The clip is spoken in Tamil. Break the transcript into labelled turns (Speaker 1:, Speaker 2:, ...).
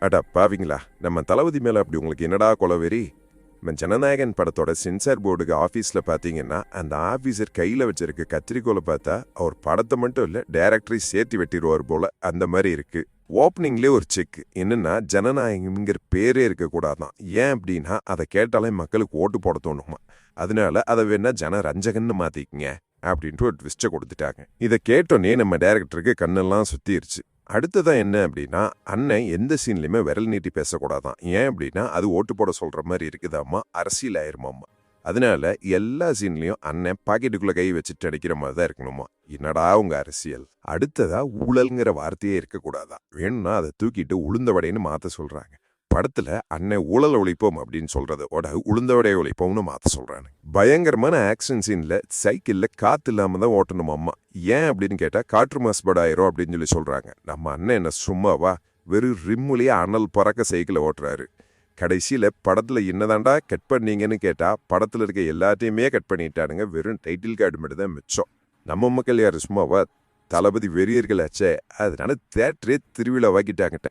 Speaker 1: அடா பாவிங்களா, நம்ம தளபதி மேல அப்படி உங்களுக்கு என்னடா கொலவெறி? நம்ம ஜனநாயகன் படத்தோட சென்சார் போர்டுக்கு ஆஃபீஸில் பார்த்தீங்கன்னா அந்த ஆஃபீஸர் கையில் வச்சிருக்க கத்திரிக்கோலை பார்த்தா அவர் படத்தை மட்டும் இல்லை டைரக்டரை சேர்த்து வெட்டிடுவார் போல அந்த மாதிரி இருக்கு. ஓப்பனிங்லேயே ஒரு செக் என்னன்னா ஜனநாயகம்ங்கிற பேரே இருக்கக்கூடாதான். ஏன் அப்படின்னா அதை கேட்டாலே மக்களுக்கு ஓட்டு போட தோணுமா, அதனால அதை வேணா ஜனரஞ்சகன்னு மாத்திக்கங்க அப்படின்ட்டு ஒரு ட்விஸ்ட்டை கொடுத்துட்டாங்க. இதை கேட்டோன்னே நம்ம டைரக்டருக்கு கண்ணெல்லாம் சுத்திருச்சு. அடுத்ததான் என்ன அப்படின்னா, அண்ணன் எந்த சீன்லையுமே விரல் நீட்டி பேசக்கூடாதான். ஏன் அப்படின்னா அது ஓட்டு போட சொல்ற மாதிரி இருக்குதாம்மா, அரசியல் ஆயிருமாம்மா. அதனால எல்லா சீன்லயும் அண்ணன் பாக்கெட்டுக்குள்ள கை வச்சுட்டு அடிக்கிற மாதிரி தான் இருக்கணுமா. என்னடா உங்க அரசியல்? அடுத்ததா ஊழல்ங்கிற வார்த்தையே இருக்கக்கூடாதா, வேணும்னா அதை தூக்கிட்டு உளுந்த வடைன்னு மாத்த சொல்றாங்க. படத்துல அண்ணன் ஊழல் ஒழிப்போம் அப்படின்னு சொல்றதோட உளுந்த வடைய ஒழிப்போம்னு மாத்த சொல்றாங்க. பயங்கரமான ஆக்ஷன் சீன்ல சைக்கிள்ல காத்து இல்லாம தான் ஓட்டணும் அம்மா. ஏன் அப்படின்னு கேட்டா காற்று மாசுபாடு ஆயிரும் அப்படின்னு சொல்றாங்க. நம்ம அண்ணன் என்ன சும்மாவா, வெறும் ரிம்முலையே அனல் பறக்க சைக்கிளை ஓட்டுறாரு. கடைசியில படத்துல என்னதாண்டா கட் பண்ணீங்கன்னு கேட்டா படத்துல இருக்க எல்லாத்தையுமே கட் பண்ணிட்டானுங்க. வெறும் டைட்டில் கார்டு மட்டும் தான் மிச்சம். நம்ம மக்கள் யாரு சும்மாவா, தளபதி வெறியர்களாச்சே, அதனால தேட்டரே திருவிழா வாக்கிட்டாங்க.